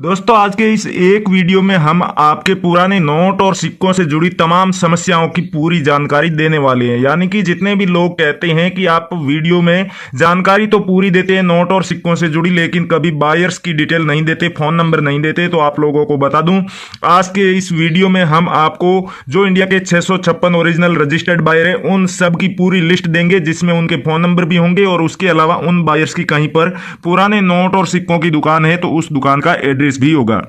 दोस्तों आज के इस एक वीडियो में हम आपके पुराने नोट और सिक्कों से जुड़ी तमाम समस्याओं की पूरी जानकारी देने वाले हैं। यानी कि जितने भी लोग कहते हैं कि आप वीडियो में जानकारी तो पूरी देते हैं नोट और सिक्कों से जुड़ी, लेकिन कभी बायर्स की डिटेल नहीं देते, फोन नंबर नहीं देते, तो आप लोगों को बता दूं आज के इस वीडियो में हम आपको जो इंडिया के 656 ओरिजिनल रजिस्टर्ड बायर है उन सब की पूरी लिस्ट देंगे, जिसमें उनके फोन नंबर भी होंगे और उसके अलावा उन बायर्स की कहीं पर पुराने नोट और सिक्कों की दुकान है तो उस दुकान का एड्रेस भी होगा।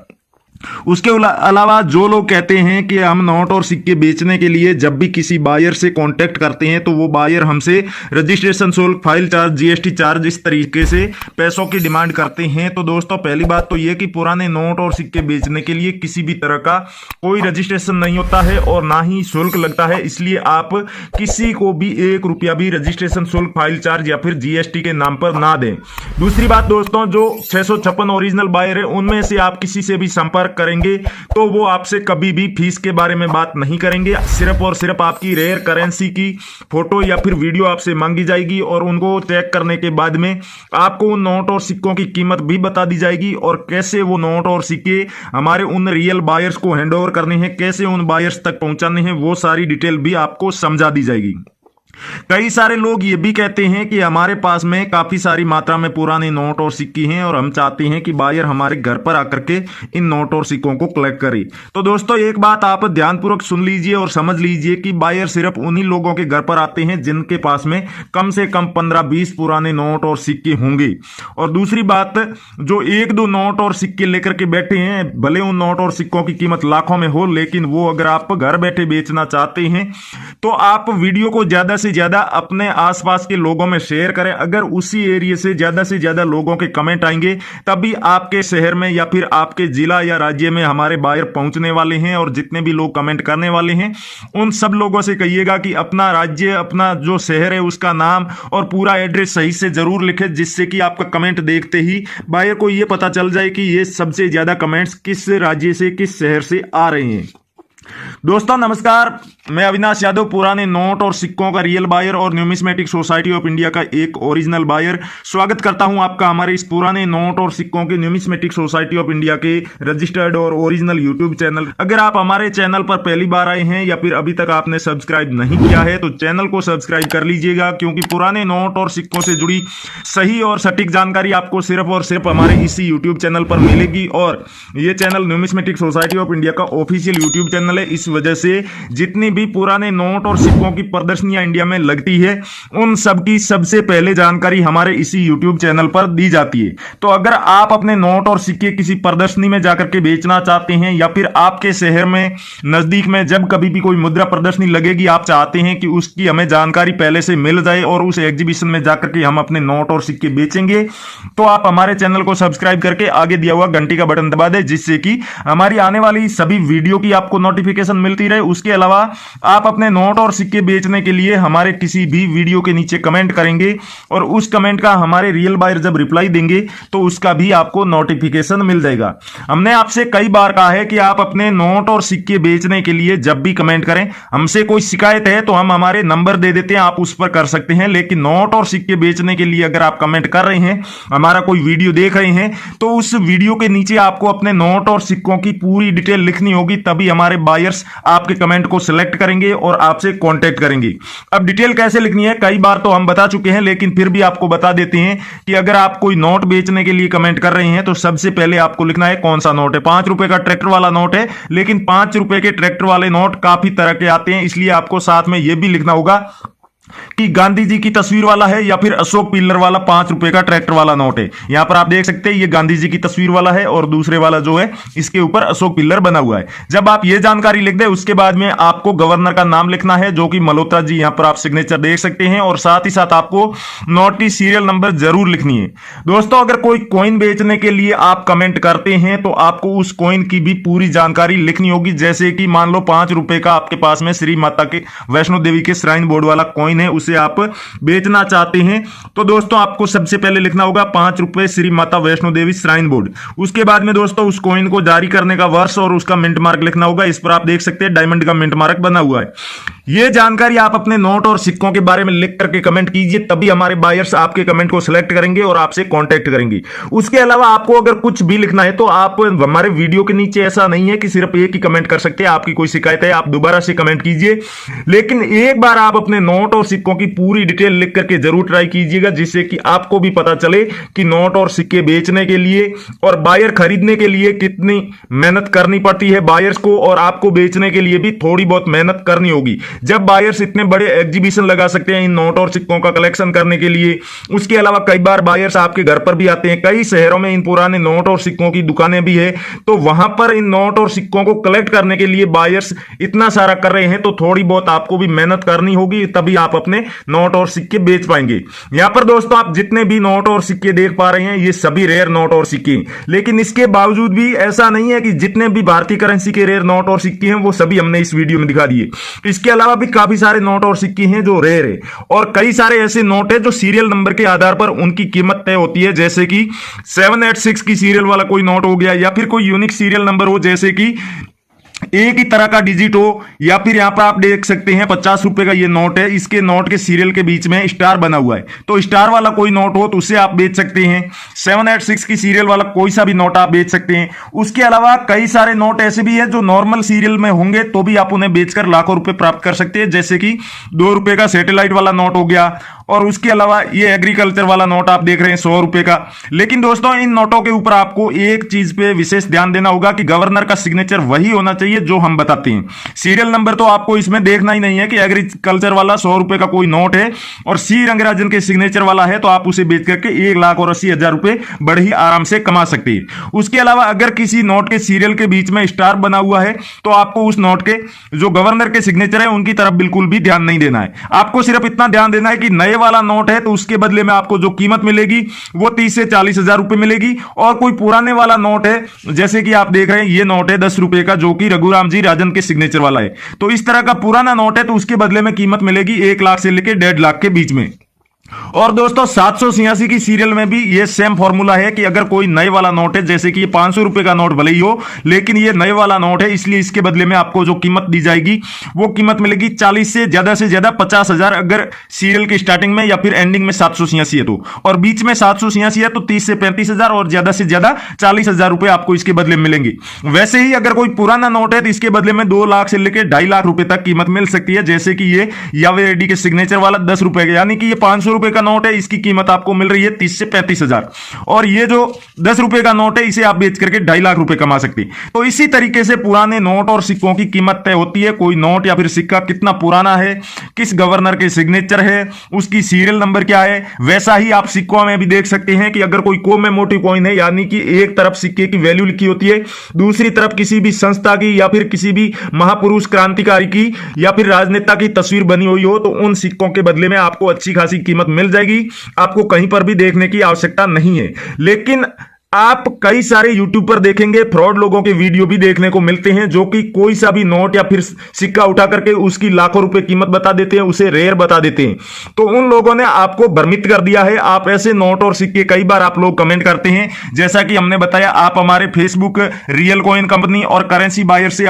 उसके अलावा जो लोग कहते हैं कि हम नोट और सिक्के बेचने के लिए जब भी किसी बायर से कांटेक्ट करते हैं तो वो बायर हमसे रजिस्ट्रेशन शुल्क, फाइल चार्ज, जीएसटी चार्ज इस तरीके से पैसों की डिमांड करते हैं। तो दोस्तों पहली बात तो ये कि पुराने नोट और सिक्के बेचने के लिए किसी भी तरह का कोई रजिस्ट्रेशन नहीं होता है और ना ही शुल्क लगता है, इसलिए आप किसी को भी 1 रुपया भी रजिस्ट्रेशन शुल्क, फाइल चार्ज या फिर जीएसटी के नाम पर ना दें। दूसरी बात दोस्तों, जो 656 ओरिजिनल बायर है उनमें से आप किसी से भी संपर्क करेंगे तो वो आपसे कभी भी फीस के बारे में बात नहीं करेंगे। सिर्फ और सिर्फ आपकी रेयर करेंसी की फोटो या फिर वीडियो आपसे मांगी जाएगी और उनको चेक करने के बाद में आपको उन नोट और सिक्कों की कीमत भी बता दी जाएगी और कैसे वो नोट और सिक्के हमारे उन रियल बायर्स को हैंड ओवर करने हैं, कैसे उन बायर्स तक पहुंचाने हैं, वो सारी डिटेल भी आपको समझा दी जाएगी। कई सारे लोग ये भी कहते हैं कि हमारे पास में काफी सारी मात्रा में पुराने नोट और सिक्के हैं और हम चाहते हैं कि बायर हमारे घर पर आकर के इन नोट और सिक्कों को कलेक्ट करे। तो दोस्तों एक बात आप ध्यानपूर्वक सुन लीजिए और समझ लीजिए कि बायर सिर्फ उन्हीं लोगों के घर पर आते हैं जिनके पास में कम से कम 15-20 पुराने नोट और सिक्के होंगे। और दूसरी बात, जो 1-2 नोट और सिक्के लेकर के बैठे हैं, भले उन नोट और सिक्कों की कीमत लाखों में हो, लेकिन वो अगर आप घर बैठे बेचना चाहते हैं तो आप वीडियो को ज्यादा से ज्यादा अपने आसपास के लोगों में शेयर करें। अगर उसी एरिया से ज्यादा लोगों के कमेंट आएंगे तभी आपके शहर में या फिर आपके जिला या राज्य में हमारे बायर पहुंचने वाले हैं। और जितने भी लोग कमेंट करने वाले हैं उन सब लोगों से कहिएगा कि अपना राज्य, अपना जो शहर है उसका नाम और पूरा एड्रेस सही से जरूर लिखें, जिससे कि आपका कमेंट देखते ही बायर को यह पता चल जाए कि ये सबसे ज्यादा कमेंट्स किस राज्य से, किस शहर से आ रहे हैं। दोस्तों नमस्कार, मैं अविनाश यादव, पुराने नोट और सिक्कों का रियल बायर और न्यूमिस्मेटिक सोसाइटी ऑफ इंडिया का एक ओरिजिनल बायर, स्वागत करता हूं आपका हमारे इस पुराने नोट और सिक्कों के न्यूमिस्मेटिक सोसाइटी ऑफ इंडिया के रजिस्टर्ड और ओरिजिनल यूट्यूब चैनल। अगर आप हमारे चैनल पर पहली बार आए हैं या फिर अभी तक आपने सब्सक्राइब नहीं किया है तो चैनल को सब्सक्राइब कर लीजिएगा, क्योंकि पुराने नोट और सिक्कों से जुड़ी सही और सटीक जानकारी आपको सिर्फ और सिर्फ हमारे इसी यूट्यूब चैनल पर मिलेगी। और यह channel numismatic society of India का ऑफिशियल यूट्यूब चैनल है। इस वजह से जितनी भी पुराने नोट और सिक्कों की प्रदर्शनियां इंडिया में लगती है उन सब की सबसे पहले जानकारी हमारे इसी यूट्यूब चैनल पर दी जाती है। तो अगर आप अपने नोट और सिक्के किसी प्रदर्शनी में जाकर के बेचना चाहते हैं या फिर आपके शहर में नजदीक में जब कभी भी कोई मुद्रा प्रदर्शनी लगेगी, आप चाहते हैं कि उसकी हमें जानकारी पहले से मिल जाए और उस एग्जीबिशन में जाकर के हम अपने नोट और सिक्के बेचेंगे, तो आप हमारे चैनल को सब्सक्राइब करके आगे दिया हुआ घंटी का बटन दबा दें, जिससे कि हमारी आने वाली सभी वीडियो की आपको नोटिफिकेशन मिलती रहे। उसके अलावा आप अपने नोट और सिक्के बेचने के लिए हमारे किसी भी वीडियो के नीचे कमेंट करेंगे और उस कमेंट का हमारे रियल बायर जब रिप्लाई देंगे तो उसका भी आपको नोटिफिकेशन मिल जाएगा। हमने आपसे कई बार कहा है कि आप अपने नोट और सिक्के बेचने के लिए जब भी कमेंट करें, हमसे कोई शिकायत है तो हम हमारे नंबर दे देते हैं, आप उस पर कर सकते हैं। लेकिन नोट और सिक्के बेचने के लिए अगर आप कमेंट कर रहे हैं, हमारा कोई वीडियो देख रहे हैं, तो उस वीडियो के नीचे आपको अपने नोट और सिक्कों की पूरी डिटेल लिखनी होगी, तभी हमारे बायर्स आपके कमेंट को सिलेक्ट करेंगे और आपसे कांटेक्ट करेंगे। अब डिटेल कैसे लिखनी है कई बार तो हम बता चुके हैं, लेकिन फिर भी आपको बता देते हैं कि अगर आप कोई नोट बेचने के लिए कमेंट कर रहे हैं तो सबसे पहले आपको लिखना है कौन सा नोट है। 5 रुपए का ट्रैक्टर वाला नोट है, लेकिन 5 रुपए के ट्रैक्टर वाले नोट काफी तरह के आते हैं, इसलिए आपको साथ में यह भी लिखना होगा कि गांधी जी की तस्वीर वाला है या फिर अशोक पिल्लर वाला 5 रुपए का ट्रैक्टर वाला नोट है। यहां पर आप देख सकते हैं ये गांधी जी की तस्वीर वाला है और दूसरे वाला जो है इसके ऊपर अशोक पिल्लर बना हुआ है। जब आप ये जानकारी लिख दें उसके बाद में आपको गवर्नर का नाम लिखना है, जो कि मल्होत्रा जी, यहां पर आप सिग्नेचर देख सकते हैं, और साथ ही साथ आपको नोटिस सीरियल नंबर जरूर लिखनी है। दोस्तों अगर कोई कॉइन बेचने के लिए आप कमेंट करते हैं तो आपको उस कॉइन की भी पूरी जानकारी लिखनी होगी। जैसे कि मान लो 5 रुपए का आपके पास में श्री माता के वैष्णो देवी के श्राइन बोर्ड वाला कॉइन है, उसे आप बेचना चाहते हैं, तो दोस्तों आपको सबसे पहले लिखना होगा 5 रुपए श्री माता वैष्णो देवी श्राइन बोर्ड। उसके बाद में दोस्तों उस कॉइन को जारी करने का वर्ष और उसका मिंट मार्क लिखना होगा। इस पर आप देख सकते हैं डायमंड का मिंट मार्क बना हुआ है। ये जानकारी आप अपने नोट और सिक्कों के बारे में लिख करके कमेंट कीजिए, तभी हमारे बायर्स आपके कमेंट को सिलेक्ट करेंगे और आपसे कांटेक्ट करेंगे। उसके अलावा आपको अगर कुछ भी लिखना है तो आप हमारे वीडियो के नीचे, ऐसा नहीं है कि सिर्फ एक ही कमेंट कर सकते हैं, आपकी कोई शिकायत है आप दोबारा से कमेंट कीजिए, लेकिन एक बार आप अपने नोट और सिक्कों की पूरी डिटेल लिख करके जरूर ट्राई कीजिएगा, जिससे कि आपको भी पता चले कि नोट और सिक्के बेचने के लिए और बायर खरीदने के लिए कितनी मेहनत करनी पड़ती है बायर्स को, और आपको बेचने के लिए भी थोड़ी बहुत मेहनत करनी होगी। जब बायर्स इतने बड़े एग्जीबिशन लगा सकते हैं इन नोट और सिक्कों का कलेक्शन करने के लिए, उसके अलावा कई बार बायर्स आपके घर पर भी आते हैं, कई शहरों में इन पुराने नोट और सिक्कों की दुकानें भी है, तो वहां पर इन नोट और सिक्कों को कलेक्ट करने के लिए बायर्स इतना सारा कर रहे हैं, तो थोड़ी बहुत आपको भी मेहनत करनी होगी, तभी आप अपने नोट और सिक्के बेच पाएंगे। यहां पर दोस्तों आप जितने भी नोट और सिक्के देख पा रहे हैं ये सभी रेयर नोट और सिक्के, लेकिन इसके बावजूद भी ऐसा नहीं है कि जितने भी भारतीय करेंसी के रेयर नोट और सिक्के हैं वो सभी हमने इस वीडियो में दिखा दिए। इसके अलावा भी काफी सारे नोट और सिक्के हैं जो रेयर है, और कई सारे ऐसे नोट है जो सीरियल नंबर के आधार पर उनकी कीमत तय होती है, जैसे कि 786 की सीरियल वाला कोई नोट हो गया, या फिर कोई यूनिक सीरियल नंबर हो, जैसे कि एक ही तरह का डिजिट हो, या फिर यहां पर आप देख सकते हैं 50 रुपए का ये नोट है, इसके नोट के सीरियल के बीच में स्टार बना हुआ है, तो स्टार वाला कोई नोट हो तो उसे आप बेच सकते हैं। 786 की सीरियल वाला कोई सा भी नोट आप बेच सकते हैं। उसके अलावा कई सारे नोट ऐसे भी है जो नॉर्मल सीरियल में होंगे तो भी आप उन्हें बेचकर लाखों रुपए प्राप्त कर सकते हैं, जैसे कि 2 रुपए का सैटेलाइट वाला नोट हो गया, और उसके अलावा ये एग्रीकल्चर वाला नोट आप देख रहे हैं 100 रुपए का। लेकिन दोस्तों इन नोटों के ऊपर आपको एक चीज पे विशेष ध्यान देना होगा कि गवर्नर का सिग्नेचर वही होना चाहिए जो हम बताते हैं। सीरियल नंबर तो आपको इसमें देखना ही नहीं है कि एग्रीकल्चर वाला 100 रुपए का कोई नोट है और सी रंगराजन के सिग्नेचर वाला है, तो आप उसे बेच करके 1,80,000 रुपए बड़े ही आराम से कमा सकते हैं। उसके अलावा अगर किसी नोट के सीरियल के बीच में स्टार बना हुआ है तो आपको उस नोट के जो गवर्नर के सिग्नेचर है उनकी तरफ बिल्कुल भी ध्यान नहीं देना है। आपको सिर्फ इतना ध्यान देना है कि नए वाला नोट है तो उसके बदले में आपको जो कीमत मिलेगी वो 30 से 40,000 रुपए मिलेगी, और कोई पुराने वाला नोट है जैसे कि आप देख रहे हैं ये नोट है 10 रुपए का जो कि रघुराम जी राजन के सिग्नेचर वाला है, तो इस तरह का पुराना नोट है तो उसके बदले में कीमत मिलेगी 1 लाख से लेकर 1.5 लाख के बीच में। और दोस्तों 786 की सीरियल में भी ये सेम फॉर्मूला है कि अगर कोई नए वाला नोट है, जैसे कि ये 500 रुपए का नोट भले ही हो लेकिन ये नए वाला नोट है, इसलिए इसके बदले में आपको जो कीमत दी जाएगी वो कीमत मिलेगी 40 से ज्यादा 50,000 अगर सीरियल की स्टार्टिंग में या फिर एंडिंग में 786 है तो, और बीच में 786 है तो 30 से 35,000 और ज्यादा से ज्यादा 40,000 रुपए आपको इसके बदले में मिलेंगे। वैसे ही अगर कोई पुराना नोट है तो इसके बदले में 2 लाख से लेकर 2.5 लाख रुपए तक कीमत मिल सकती है, जैसे कि ये यावे रेड्डी के सिग्नेचर वाला 10 रुपए का, यानी कि ये 500 रुपए का नोट है, इसकी कीमत आपको मिल रही है 30 से 35,000, और ये जो 10 रुपए का नोट है इसे आप बेच करके 2.5 लाख रुपए कमा सकते हैं। तो इसी तरीके से पुराने नोट और सिक्कों की कीमत तय होती है, कोई नोट या फिर सिक्का कितना पुराना है, किस गवर्नर के सिग्नेचर है, उसकी सीरियल नंबर क्या है। वैसा ही आप सिक्कों में भी देख सकते हैं कि अगर कोई कोमेमोरेटिव कॉइन है, यानी कि एक तरफ सिक्के की वैल्यू लिखी होती है, दूसरी तरफ किसी भी संस्था की या फिर किसी भी महापुरुष क्रांतिकारी की या फिर राजनेता की तस्वीर बनी हुई हो, तो उन सिक्कों के बदले में आपको अच्छी खासी कीमत मिल जाएगी, आपको कहीं पर भी देखने की आवश्यकता नहीं है। लेकिन आप कई सारे यूट्यूब पर देखेंगे फ्रॉड लोगों के वीडियो भी देखने को मिलते हैं, जो कि कोई सा भी नोट या फिर सिक्का उठा करके उसकी लाखों रुपए कीमत बता देते हैं, उसे रेयर बता देते हैं। तो उन लोगों ने आपको भ्रमित कर दिया है। आप ऐसे नोट और सिक्के कई बार आप लोग कमेंट करते हैं, जैसा कि हमने बताया आप हमारे फेसबुक रियल कॉइन कंपनी और करेंसी बायर से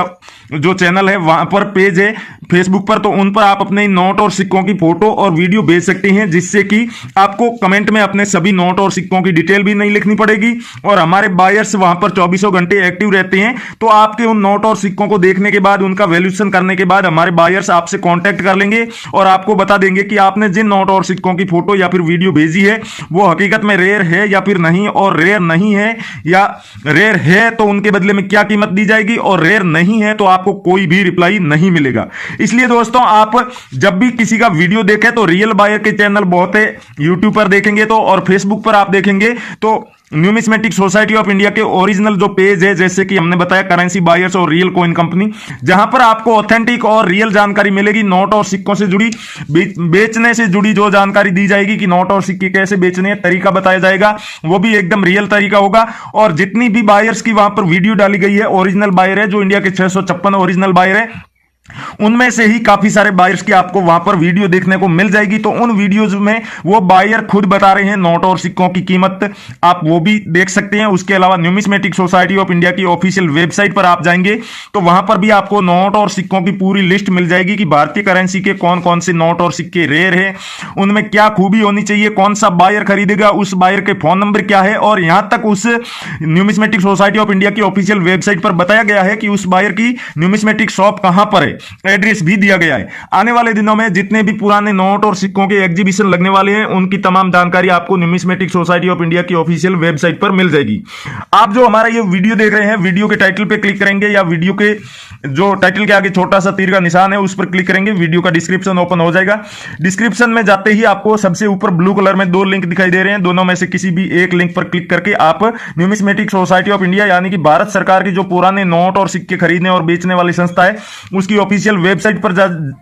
जो चैनल है वहां पर पेज है फेसबुक पर, तो उन पर आप अपने नोट और सिक्कों की फोटो और वीडियो भेज सकते हैं, जिससे कि आपको कमेंट में अपने सभी नोट और सिक्कों की डिटेल भी नहीं लिखनी पड़ेगी, और हमारे बायर्स वहां पर 24 घंटे एक्टिव रहते हैं। तो आपके उन नोट और सिक्कों को देखने के बाद, उनका वैल्यूएशन करने के बाद हमारे बायर्स आपसे कांटेक्ट कर लेंगे और आपको बता देंगे कि आपने जिन नोट और सिक्कों की फोटो या फिर वीडियो भेजी है वो हकीकत में रेयर है या फिर नहीं, और रेयर नहीं है या रेयर है तो उनके बदले में क्या कीमत दी जाएगी, और रेयर नहीं है तो आपको कोई भी रिप्लाई नहीं मिलेगा। इसलिए दोस्तों आप जब भी किसी का वीडियो देखें तो रियल बायर के चैनल बहुत है, यूट्यूब पर देखेंगे तो, और फेसबुक पर आप देखेंगे तो न्यूमिस्मेटिक सोसाइटी ऑफ इंडिया के ओरिजिनल जो पेज है, जैसे कि हमने बताया करेंसी बायर्स और रियल कॉइन कंपनी, जहां पर आपको ऑथेंटिक और रियल जानकारी मिलेगी, नोट और सिक्कों से जुड़ी, बेचने से जुड़ी जो जानकारी दी जाएगी कि नोट और सिक्के कैसे बेचने हैं, तरीका बताया जाएगा, वो भी एकदम रियल तरीका होगा। और जितनी भी बायर्स की वहां पर वीडियो डाली गई है, ओरिजिनल बायर है, जो इंडिया के 656 ओरिजिनल बायर है, उनमें से ही काफी सारे बायर्स की आपको वहां पर वीडियो देखने को मिल जाएगी। तो उन वीडियोज में वो बायर खुद बता रहे हैं नोट और सिक्कों की कीमत, आप वो भी देख सकते हैं। उसके अलावा न्यूमिस्मेटिक सोसाइटी ऑफ इंडिया की ऑफिशियल वेबसाइट पर आप जाएंगे तो वहां पर भी आपको नोट और सिक्कों की पूरी लिस्ट मिल जाएगी कि भारतीय करेंसी के कौन कौन से नोट और सिक्के रेयर है, उनमें क्या खूबी होनी चाहिए, कौन सा बायर खरीदेगा, उस बायर के फोन नंबर क्या है, और यहां तक उस न्यूमिस्मेटिक सोसाइटी ऑफ इंडिया की ऑफिशियल वेबसाइट पर बताया गया है कि उस बायर की न्यूमिस्मेटिक शॉप कहां पर है, एड्रेस भी दिया गया है। आने वाले दिनों में जितने भी पुराने नोट और सिक्कों के एग्जीबिशन लगने वाले हैं उनकी तमाम जानकारी आपको न्यूमिस्मेटिक सोसाइटी ऑफ इंडिया की ऑफिशियल वेबसाइट पर मिल जाएगी। आप जो हमारा ये वीडियो देख रहे हैं, वीडियो के टाइटल पे क्लिक करेंगे या वीडियो के जो टाइटल के आगे छोटा सा तीर का निशान है उस पर क्लिक करेंगे, वीडियो का डिस्क्रिप्शन ओपन हो जाएगा। डिस्क्रिप्शन में जाते ही आपको सबसे ऊपर ब्लू कलर में 2 लिंक दिखाई दे रहे हैं, दोनों में से किसी भी एक लिंक पर क्लिक करके आप न्यूमिस्मेटिक सोसाइटी ऑफ इंडिया यानी कि भारत सरकार की जो पुराने नोट और सिक्के खरीदने और बेचने वाली संस्था है उसकी ऑफिशियल वेबसाइट पर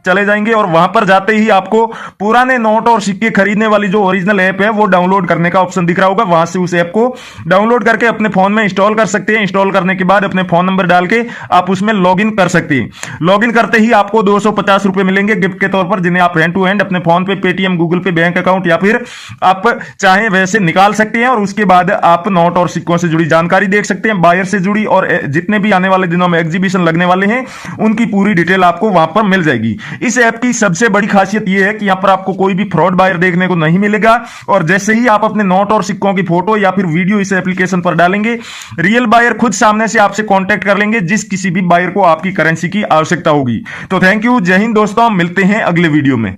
चले जाएंगे और वहां पर जाते ही आपको पुराने नोट और सिक्के खरीदने वाली जो ओरिजिनल ऐप है वो डाउनलोड करने का ऑप्शन दिख रहा होगा। वहां से उस ऐप को डाउनलोड करके अपने फोन में इंस्टॉल कर सकते हैं। इंस्टॉल करने के बाद अपने फोन नंबर डाल के आप उसमें लॉगिन कर सकते हैं। लॉगिन करते ही आपको 250 रुपए मिलेंगे गिफ्ट के तौर पर, जिन्हें आप हैंड टू हैंड अपने फोन पे, पेटीएम, गूगल पे, बैंक अकाउंट या फिर आप चाहें वैसे निकाल सकते हैं। और उसके बाद आप नोट और सिक्कों से जुड़ी जानकारी देख सकते हैं, बायर से जुड़ी, और जितने भी आने वाले दिनों में एग्जीबिशन लगने वाले हैं उनकी पूरी डिटेल आपको वहां पर मिल जाएगी। इस ऐप की सबसे बड़ी खासियत यह है कि यहां पर आपको कोई भी फ्रॉड बायर देखने को नहीं मिलेगा, और जैसे ही आप अपने नोट और सिक्कों की फोटो या फिर वीडियो इस एप्लीकेशन पर डालेंगे, रियल बायर खुद सामने से आपसे कांटेक्ट कर लेंगे जिस किसी भी बायर को आपकी करेंसी की आवश्यकता होगी। तो थैंक यू, जय हिंद दोस्तों, मिलते हैं अगले वीडियो में।